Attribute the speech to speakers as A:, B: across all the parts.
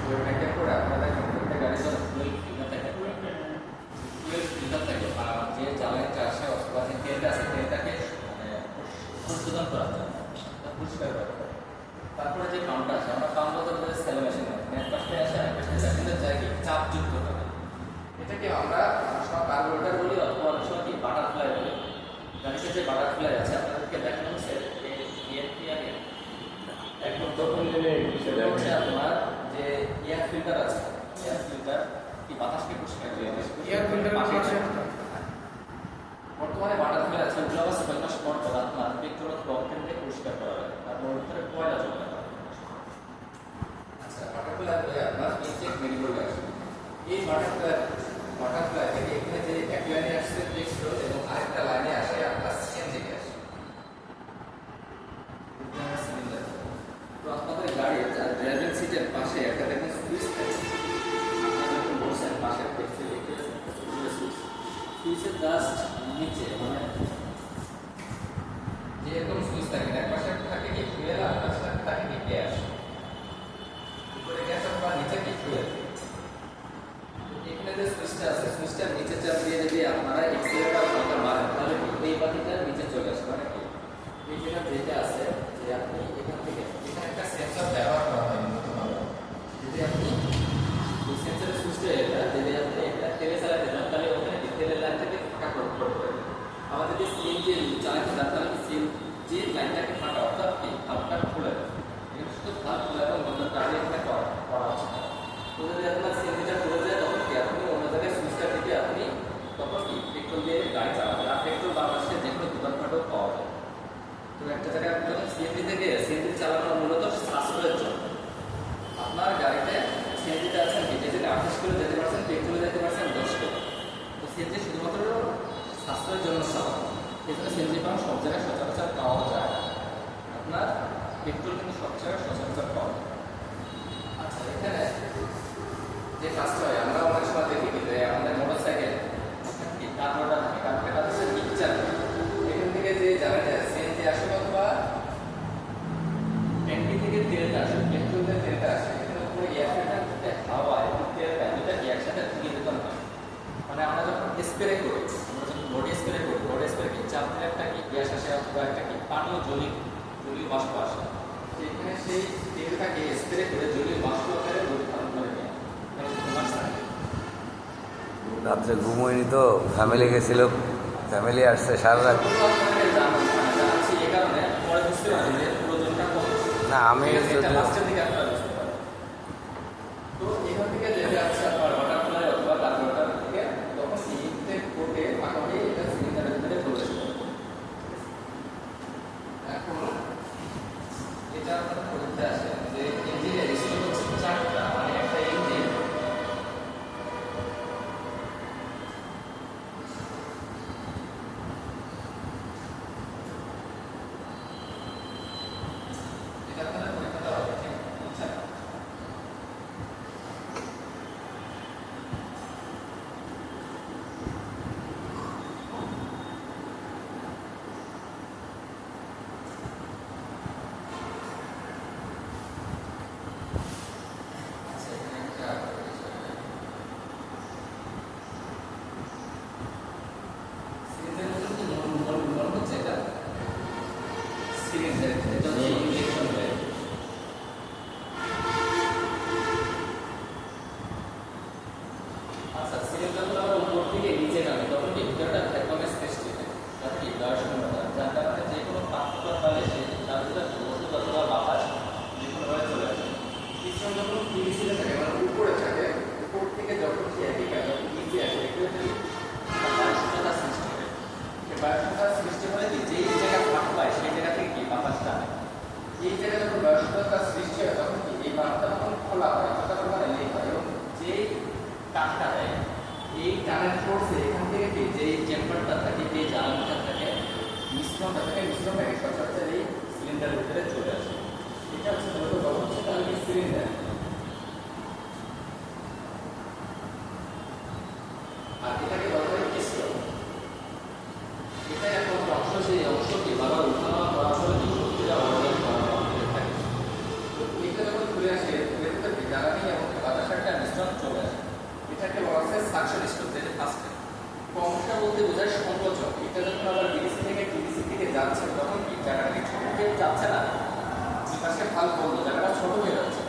A: Fuel ট্যাঙ্কের পরে আপনাদের প্রত্যেকটা গাড়ির জন্য ফুয়েল ফিল্টার থাকে। ফুয়েল ফিল্টার থাকে বা যে জ্বালানিটা আসে অথবা যে তেলটা আছে তেলটাকে মানে পরিশোধন করা যায়, পরিষ্কার করা যায়। তারপরে যে পাম্পটা আছে আমরা পাম্প বলতে সেলো মেশিন এক পাশে আসে এক পাশে যায়, কিন্তু যায় কি চাপযুক্ত থাকে। এটাকে আমরা সব কার্বোরেটর বলি অথবা অনেক সময় কি বাটারফ্লাই বলি। গাড়িতে যে বাটারফ্লাই আছে আপনাদেরকে দেখানো হচ্ছে একদম তখন সেটা হচ্ছে আপনার যে এয়ার ফিল্টার আছে, এয়ার ফিল্টার কি বাতাসকে পরিষ্কার করে এয়ার ফিল্টার পাশে বর্তমানে বাটারফ্লাই আছে ওগুলো আবার 6 মাস পর পর আপনার পেট্রোল অথবা অক্টেন দিয়ে পরিষ্কার করা হয়, তারপর ভিতরে কয়লা চলে যায়। আচ্ছা বাটারফ্লাই বলে আপনার ইনটেক মেরিগোল্ড আছে। এই বাটারফ্লাই থেকে এখানে যে এক লাইনে আসছে পেট্রোল এবং আরেকটা লাইনে আসে আপনার সিএনজি গ্যাস। তো আপনাদের গাড়ির ড্রাইভিং সিটের পাশে একটা দেখেন সুইচ থাকে, আপনারা যখন বসেন পাশের দেখতে লিখে সুইচ, সুইচের জাস্ট নিচে মানে যে এরকম সুইচ থাকে এক পাশে থাকে কি ফুয়েল আর পাশে থাকে কি গ্যাস, উপরে গ্যাস অথবা নিচে কি ফুয়েল। এখানে যে সুইচটা আছে সুইচটার নিচে চাপ দিয়ে যদি আপনারা এক্সিলারেটর বাটন মারেন তাহলে এই বাতিটা নিচে চলে আসবে, মানে কি এই যেটা আছে যে আপনি এখান থেকে এখানে একটা সেন্সর ব্যবহার করা হয় নতুনভাবে। যদি আপনি এই সেন্সরের সুইচটা যদি আপনি এটা তেলে চালাতে চান তাহলে ওখানে তেলের লাইনটাকে ফাঁকা করতে হবে। আমাদের যে সিএনজি চালাতে চান তাহলে সিএনজি লাইনটাকে ফাঁকা অর্থাৎ কি ভালভটা খুলে দেয়, এখানে শুধু ভালভ খোলা এবং বন্ধ কাজে এখানে করা হচ্ছে। তো যদি আপনার সিএনজিটা খুলে যায় তখন কি আপনি অন্য জায়গায় সুইচটা থেকে আপনি তখন কি পেট্রোল দিয়ে গাড়ি চালাবেন, আর পেট্রোল বাংলাদেশে যে কোনো দোকানপাটেও পাওয়া যায়। তো একটা জায়গায় আপনি যখন সিএনজি থেকে সিএনজি চালানো মূলত সাশ্রয়ের জন্য, আপনার গাড়িতে সিএনজিতে আছেন কি যেখানে 28 কিলো যেতে পারছেন, পেট্রোলে যেতে পারছেন 10 কিলো। তো সিএনজি শুধুমাত্র সাশ্রয়ের জন্য চালানো, এই জন্য সিএনজি পাম্প সব জায়গায় সচরাচর পাওয়া যায়, আপনার পেট্রোল কিন্তু সব জায়গায় সচরাচর পাওয়া যায়। আচ্ছা এখানে যে কাজটা হয় আমরা অনেক সময় দেখি কিন্তু আমাদের মোটর সাইকেল কি কার্বোরেটর থাকে, কার্বোরেটর হচ্ছে মিক্সচার, এখান থেকে যে জানা যায় সিএনজি আসে অথবা ট্যাঙ্কি থেকে তেলটা আসে, পেট্রোলের তেলটা আসে, এখানে উপরে এয়ার ফিল্টার থেকে হাওয়া এবং তেলটা দুটা একসাথে নিবেদন হয়। মানে আমরা যখন স্প্রে করি, আমরা যখন বডি স্প্রে করি, বডি স্প্রে কি চাপ দিলে একটা কি গ্যাস আসে অথবা একটা কি পানীয় জলীয় বাষ্প আসে, এখানে সেই তেলটাকে স্প্রে করে জলীয় বাষ্প আকারে পরিবর্তন করে নেয়।
B: রাত্রে ঘুমোয়নি তো, ফ্যামিলি গেছিল, ফ্যামিলি আসছে সারা রাত। না আমি
A: তো এখান থেকে যেটা আছে আপনার বাটারফ্লাই অথবা কার্বোরেটর থেকে তখন ইঞ্জিনতে কোটে ফাঁকা হয়ে এটা সিলিন্ডারের ভিতরে প্রবেশ করে। এখন এটা আপনার পরীক্ষা আসে যে ইঞ্জিনের স্টোক হচ্ছে 4টা, মানে একটা ইঞ্জিন এটা আপনার পরীক্ষাটা হবে ঠিক আছে। আচ্ছা সিলিন্ডারগুলো আবার উপর থেকে নিচে নামে তখন কি ভিতরটা ভ্যাকুয়ামের সৃষ্টি হয়, যাতে কি দেওয়ার সম্ভাবনা, যার কারণে যে কোনো পাত্র পালে সে তার ভিতরে ওষুধ অথবা বাতাস যে কোনোভাবে চলে আসে। পিছন যখন পিভিসিতে থাকে মানে উপরে থাকে, উপর থেকে যখন সে একই কাজ যখন নিচে আসে এগুলো থেকে বায়ুশূন্যতা সৃষ্টি হয়। সেই বায়ুশূন্যতা সৃষ্টি হলে কি যেই জায়গা ফাঁক পায় সেই জায়গা থেকে কি বাতাসটা আনে, এই জায়গায় যখন বায়ুশূন্যতা সৃষ্টি হয় তখন কি এই বাতাসটা তখন খোলা হয়, খোলা মানে লিক হয় এবং যেই টানটা দেয় এই টানের ফোর্সে এখান থেকে কি যে চেম্বারটা থাকে যে জ্বালানিটা থাকে মিশ্রণটা থাকে, মিশ্রণটাকে সচরাচর এই সিলিন্ডারের ভিতরে চলে আসে। এটা হচ্ছে মূলত গঠন হচ্ছে তাহলে কি সিলিন্ডার, আর এটাকে বলা হয় কেস্টন। এটা একমাত্র অংশ সেই অংশটি বারবার উঠানো করার ফলে যে শক্তিটা অর্জন করা থাকে। তো এটা যখন ঘুরে আসে এর ভিতরে জ্বালানি এবং হচ্ছে সাকশন স্ট্রোক, যেটা ফার্স্টে। কম্প্রেসর বলতে বোঝায় সংকোচন। এটা যখন আবার বিডিসি থেকে টিডিসি থেকে যাচ্ছে তখন কি জায়গাটা কি ছোট হয়ে যাচ্ছে না, পাশে ফাল বলতো জায়গাটা ছোট হয়ে যাচ্ছে।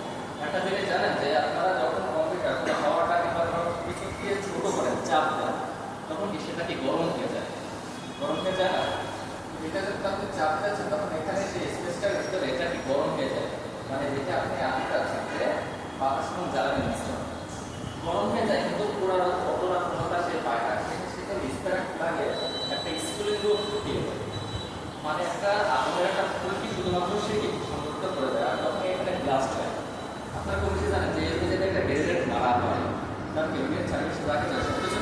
A: একটা জিনিস জানেন যে আপনারা যখন কম্পিউটার হাওয়াটা কিংবা কিছু দিয়ে ছোট করেন, চাপ দেন, তখন কি সেটা কি গরম হয়ে যায়, গরম হয়ে যায় না? এটা যখন আপনি চাপ দিচ্ছেন তখন এখানে সেই স্পেসটার ভিতরে এটা কি গরম হয়ে যায়, মানে যেটা আপনি আনতে আছেন যে বাতাস এবং জ্বালানি মিশ্রণ গরম হয়ে যায়, কিন্তু পুরো কতটা ক্ষমতা সে পায় না। সেটা স্প্যাক লাগে একটা স্কুলিং রূপ ফুটিয়ে দেয়, মানে একটা আগুনের একটা ফুলকি শুধুমাত্র সে কি সংযুক্ত করে দেয়, আর তখন এখানে ব্লাস্ট হয়। আপনারা কোনো কিছু জানেন যে এর মধ্যে একটা গ্রেনেড মারা হয়, কারণ কি ওই চারিপাশে রাখে যায় সব কিছু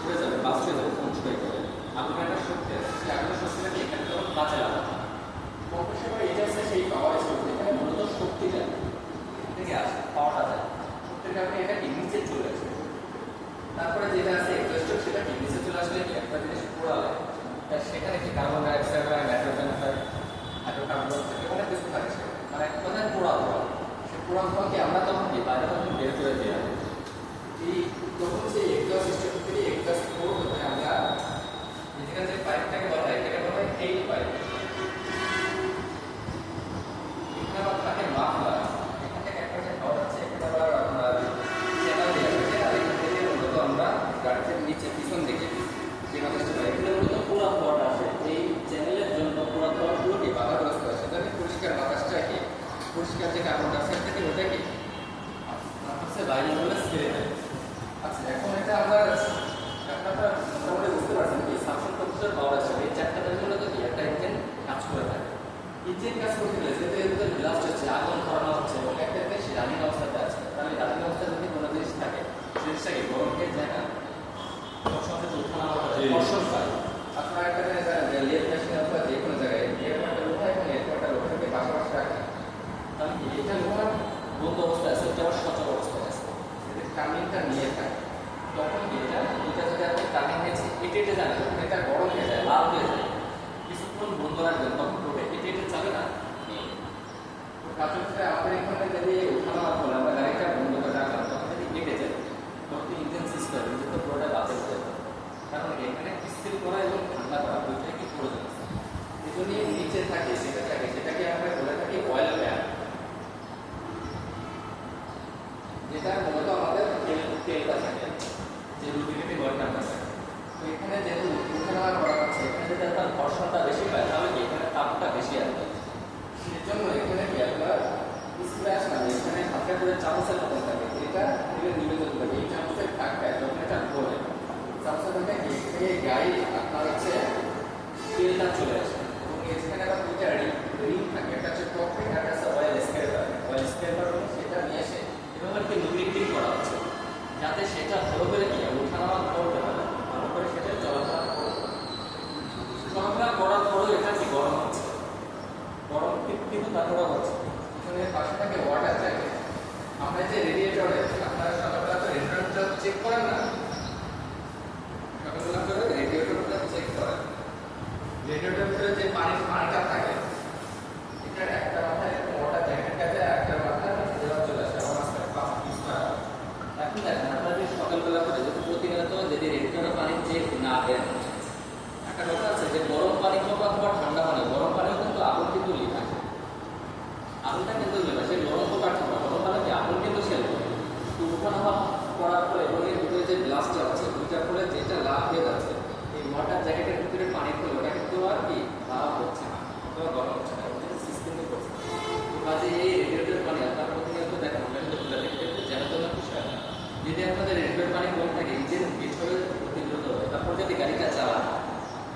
A: উড়ে যাবে, ব্লাস্ট হয়ে যাবে, ধ্বংস হয়ে যাবে। আগুনের একটা শক্তি আছে, সেই আগুনের শক্তিটাকে এখানে তখন কাজে লাগানো হয়। কম্প্রেসর এটা হচ্ছে সেই পাওয়ার স্টোর, এখানে মূলত শক্তিটা থেকে আসে, পাওয়াটা যায়, শক্তির কারণে এটা কি নিচে চলে আসে। তারপরে যেটা আছে এক্সস্টক, সেটা কি নিচে চলে আসলে কি একটা জিনিস পোড়ালে সেখানে কি কার্বন ডাই অক্সাইড হয়, নাইট্রোজেন হয়, হাইড্রোকার্বন থাকে, অনেক কিছু থাকে, মানে এক কথায় পোড়া ধোয়া। সে পোড়া ধোয়াকে আমরা তখন কি বাইরে তখন বের করে দেওয়া এই তখন সেই এক্সস্ট সিস্টেম থেকে এক্সস্ট কোড হতে আমরা যেখানে যে পাইপটাকে বলা হয় এটাকে বলা হয় টেইল পাইপ। এখানে আবার থাকে মাফলার, এখান থেকে একটা যে হাওয়া আছে এখানে আবার আপনার চ্যানেল দেওয়া আছে, চ্যানেল এখান থেকে মূলত আমরা গাড়িতে নিচে পিছন দিকে যে বাতাসটা পাই এখানে মূলত পোড়া ধোয়াটা আসে। এই চ্যানেলের জন্য পোড়া ধোয়া পুরোটি বাধাগ্রস্ত হয়, সেটা পরিষ্কার বাতাসটা কি পরিষ্কার যে কার্বন ডাইঅক্সাইড থেকে ওটা কি হচ্ছে বাইরে বলে ছেড়ে দেয়। আচ্ছা, এখন এটা আমরা আপনারা মোটামুটি বুঝতে পারছেন কি সাকশন কম্প্রেসর পাওয়ার আছে, এই চারটার জন্য তো কি একটা ইঞ্জিন কাজ করে থাকে। ইঞ্জিন কাজ করতে গেলে যেহেতু এর ভিতরে ব্লাস্ট হচ্ছে, আগুন ধরানো হচ্ছে এবং একটা দেশ রানিং অবস্থাতে আছে, তাহলে রানিং অবস্থায় যদি কোনো জিনিস থাকে জিনিসটাকে গরম হয়ে যায় না, সঙ্গে তো উঠানো কর্ষণ পায়। আপনারা একটা জিনিস জানেন যে লেট মেশিন অথবা যে কোনো জায়গায় এয়ারপোর্টে উঠায় এবং এয়ারপোর্টে ওঠাকে পাশাপাশি রাখে, তাহলে কি এটা যখন বন্ধ অবস্থায় আছে ওটা আবার সচল অবস্থায় আছে, যদি টার্নিংটা নিয়ে থাকে তখন এটা যদি আপনি টার্নিং নিয়েছি এটে যাবে, তখন এটা গরম হয়ে যায়, লাল হয়ে যায়, কিছুক্ষণ বন্ধ রাখবেন তখন ওটা এটে যাবে না। কাজটা আমাদের এখানে যদি উঠানো হলে আমরা গাড়িটা বন্ধ করে রাখলাম তখন যদি কেটে যায় তখন তো ইঞ্জিন সিজ করে যেহেতু পুরোটা বাতিল হয়ে যাবে, কারণ এখানে স্থির করা এবং ঠান্ডা করা দুইটাই কি প্রয়োজন আছে। এই জন্য নিচে থাকে সেটাকে আমরা বলে থাকি অয়েল প্যান, যেটা মূলত আমাদের তেলটা থাকে যে লুব্রিকেটিং অয়েলটা আমরা থাকে। তো এখানে যেহেতু উঠানামা করা হচ্ছে, এখানে যদি আপনার ঘর্ষণটা বেশি পায় তাহলে কি এখানে তাপটা বেশি আসবে, সেই জন্য এখানে কি আপনার স্প্ল্যাশ না, এখানে হাতে করে চামচের মতন থাকে, এটা নিবে যেতে থাকে, এই চামচের থাকবে যখন এটা ঘোরে চামচের মধ্যে এই গায়ে আপনার হচ্ছে তেলটা চলে আসে এবং এখানে আবার দুইটা রিং থাকে, একটা হচ্ছে টপ রিং আর একটা অয়েল স্ক্রেপার। অয়েল স্ক্রেপার সেটা নিয়ে এসে এভাবে কি লুব্রিকেটিং করা হচ্ছে যাতে সেটা ভালো করে কি ওঠানামা করতে পারে, ভালো করে সেটা চলাফেরা করার পরেও এটা কি গরম হচ্ছে, গরম কিন্তু তারপরে হচ্ছে। এখানে পাশে থাকে ওয়াটার জ্যাকেট। আমরা যে রেডিয়েটরে আপনারা সকালবেলা তো রেডিয়েটরটা চেক করেন না, সকালবেলা করে রেডিয়েটরটা চেক করেন, রেডিয়েটরের ভিতরে যে পানিটা থাকে এটা একটা মাথায় ওয়াটার জ্যাকেট থাকে, একটা মাথায় দেওয়া চলে আসে, আমার মাঝখানে 5 পিস করা। এখন দেখেন আপনারা যদি সকালবেলা করে যদি প্রতিনিয়ত যদি রেডিয়েটরে পানি চেক না দেন, একটা কথা আছে যে গরম পানি হোক অথবা ঠান্ডা পানি, গরম পানিও কিন্তু আগুন কিন্তু লিক আছে, আগুনটা কিন্তু লিক আছে, গরম হোক আর ঠান্ডা, গরম পানি কি আগুন কিন্তু সেল করে। তো উঠানামা করার পরে এবং এর ভিতরে যে গ্লাসটা আছে দুইটার পরে যেটা লাভ হয়ে যাচ্ছে এই ওয়াটার জ্যাকেটের ভিতরে পানি পড়লে ওটা কিন্তু আর কি লাভ হচ্ছে না অথবা গরম হচ্ছে না, ওটা সিস্টেমে করছে। তো কাজে এই রেডিয়েটরের পানি আপনার প্রতিনিয়ত দেখেন ওটা কিন্তু যেন তেমন বিষয় না। যদি আপনাদের রেডিয়েটরের পানি কম থাকে ইঞ্জিন পিছনে প্রতিরোধ হবে, তারপর যদি গাড়িটা চালান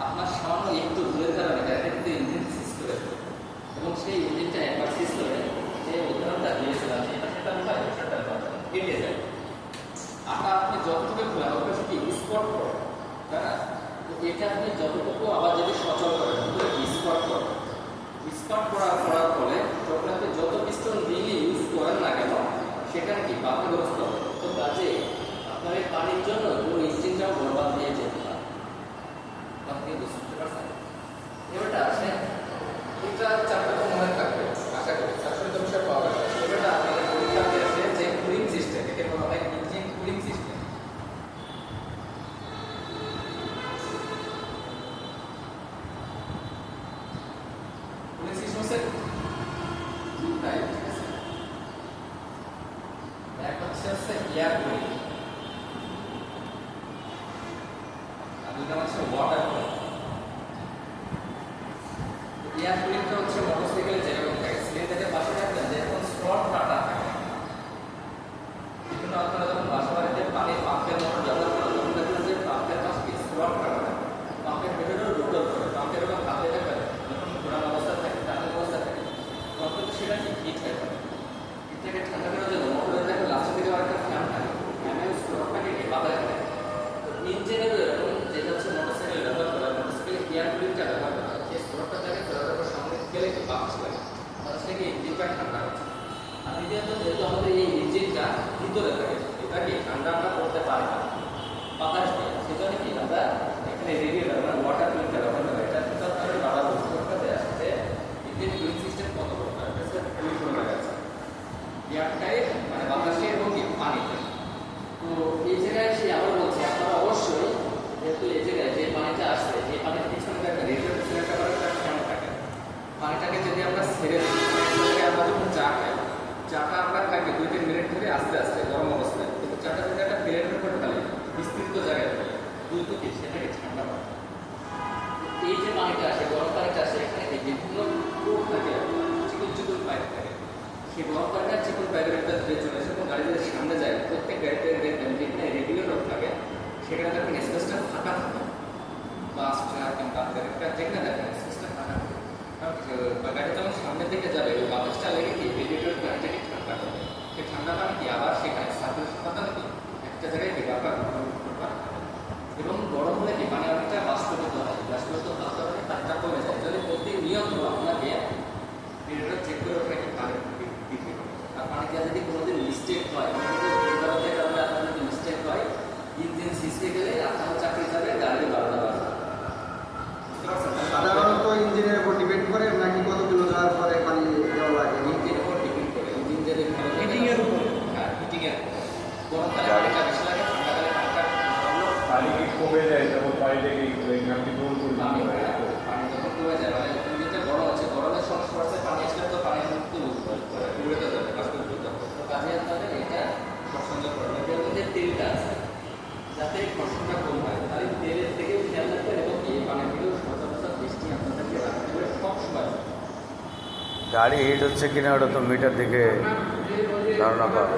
A: আপনার সামান্য একটু ভুলের কারণে গাড়িটা কিন্তু ইঞ্জিন সিজ করে দেবে এবং সেই ইঞ্জিনটা একবার সিজ করে যে উদাহরণটা দিয়েছিলাম এটা সেটা হয় সেটা কেটে যায়। আটা আপনি যতটুকু খোলা ওটা কি স্পট করে, তাই না? তো এটা আপনি যতটুকু আবার যদি সচল করেন স্পট করেন, স্পট করার ফলে যখন আপনি যত পিস্টন রিংয়ে ইউজ করেন না কেন সেখানে কি বাধাগ্রস্ত হবে। তো কাজে আপনার এই পানির জন্য পুরো ইঞ্জিনটাও বরবাদ দিয়ে যেতে পারে। আপনি বুঝতে পারছেন? এবারটা আসে এটা চারটা তো মনে থাকবে আশা করি, চারশো বিষয় পাওয়া যাবে। এবারটা আপনাদের পরীক্ষাতে আসে যে কুলিং সিস্টেম, একে বলা হয় ইঞ্জিন কুলিং সিস্টেম। হচ্ছে এয়ার কুলিং, আর দুইটা হচ্ছে ওয়াটার কুলিং। এয়ার কুলিংটা হচ্ছে মোটরসাইকেলে যেরকম থাকে, সিলিন্ডারের পাশে রাখবেন যেরকম স্লট কাটা থাকে। বিভিন্ন আপনারা যখন বাসা বাড়িতে পানির পাম্পের মোটর ব্যবহার করেন তখন দেখবেন যে পাম্পের পাশে স্লট কাটা থাকে, পাম্পের ভেতরেও রোটর করে, পাম্পের ওপর হাতে থাকবে যখন ঘোরানো অবস্থা থাকে, টানের অবস্থা থাকে, তখন কিন্তু সেটা কি হিট হয়ে যাবে। এটাকে ঠান্ডা করার জন্য মোটরের দেখো লাস্টের দিকে আরেকটা ফ্যান থাকে, ফ্যানের স্লটটাকে বাতাস দেয়। তো ইঞ্জিনের যেটা হচ্ছে মোটরসাইকেল ব্যবহার করা, মোটরসাইকেল এয়ার কুলিংটা ব্যবহার করা, সেই স্লটটা থাকে, স্লটের উপর সামনে গেলে কি বাতাস লাগে, বাতাস থেকে ইঞ্জিনটা ঠান্ডা হচ্ছে। আর দ্বিতীয়ত যেহেতু আমাদের এই ইঞ্জিনটা ভিতরে থাকে, এটাকে ঠান্ডা আমরা করতে পারি না বাতাস দিয়ে, সেজন্য কি আমরা এখানে রেডিয়েটর মানে ওয়াটার কুলিংটা ব্যবহার করি। এটা কিন্তু আপনাদের বাবা বুঝতে করতে আসছে ইঞ্জিন কুলিং সিস্টেম কত করতে হবে, স্যার কুলিং করে লাগাচ্ছে এয়ারটাই মানে বাতাসে এবং কি পানিতে। তো এই জায়গায় সে আবার বলছে আপনারা অবশ্যই যেহেতু এই জায়গায় যে পানিটা আসছে এই পানির পিছনে একটা রেডিয়েটর পিছনে একটা ফ্যান থাকে, পানিটাকে যদি আমরা ছেড়ে দিই আমরা যখন চা খাই, চাটা আমরা খাইকে 2-3 মিনিট ধরে আস্তে আস্তে গরম অবস্থায়, কিন্তু চাটা যদি একটা প্লেটের উপর ঢালি বিস্তৃত জায়গায় থাকে দুই থেকে সেটাকে ঠান্ডা হয়। এই যে পানিটা আসে গরম পানিটা আসে এখানে বিভিন্ন কোড থাকে, চিকন চিকন পাইপ থাকে, সেই গরম পানিটা চিকন পাইপের একটা ধরে চলে আসে এবং গাড়ি যদি সামনে যায় প্রত্যেক গাড়িতে দেখবেন যেখানে রেডিয়েটর থাকে সেখানে দেখবেন স্পেসটা ফাঁকা থাকে, বাস ট্রাক কিংবা যেখানে দেখেন স্পেসটা ফাঁকা থাকে। গাড়ি যখন সামনের দিকে যাবে ওই বাতাসটা লেগে কি রেডিয়েটর গাড়িটাকে ঠান্ডা করবে, সেই ঠান্ডা পানি কি আবার সেখানে সার্কুলেশন পাতা নাকি একটা জায়গায় কি আবার এবং গরম হলে কি পানি অনেকটা বাষ্পীভূত হয়, বাষ্পীভূত হতে হলে তাপটা কমে যায়। যদি প্রতিনিয়ত আপনাকে রেডিয়েটর চেক করে ওখানে কি পানি বিক্রি করে, আর পানি দেওয়া যদি কোনোদিন মিস্টেক হয়, কারণে আপনার যদি মিস্টেক হয় ইঞ্জিন সিসে গেলে আপনার চাকরি যাবে, গাড়ি 12টা বাজবে।
C: সাধারণত ইঞ্জিনের উপর ডিপেন্ড করে নাকি কত কিলো যাওয়ার পরে পানি দেওয়া লাগে?
A: ইঞ্জিনের উপর ডিপেন্ড করে, ইঞ্জিন যদি ভালো হিটিং এর উপর, হ্যাঁ হিটিং এর উপর, গরমকালে পানিটা বেশি লাগে, ঠান্ডাকালে পানিটা
D: পানি কি কমে যায় তখন পানিটাকে নাকি দূর করে
A: পানি
D: দিতে হয়।
A: পানি যখন কমে যায় মানে ইঞ্জিনটা গরম আছে, গরমের সংস্পর্শে পানি আসলে তো পানি কিন্তু উড়ে তো যাবে, বাষ্পীভূত হবে। তো কাজে আপনাদের এটা ঘর্ষণ করবে, এর মধ্যে তেলটা আছে যাতে ঘর্ষণটা কম হয়, তাহলে তেলের থেকে খেয়াল রাখবেন এবং এই পানিগুলো সচরাচর বৃষ্টি আপনাদেরকে রাখতে হবে সব সময়।
B: গাড়ি হিট হচ্ছে কিনা ওটা তো মিটার থেকে ধারণা পাওয়া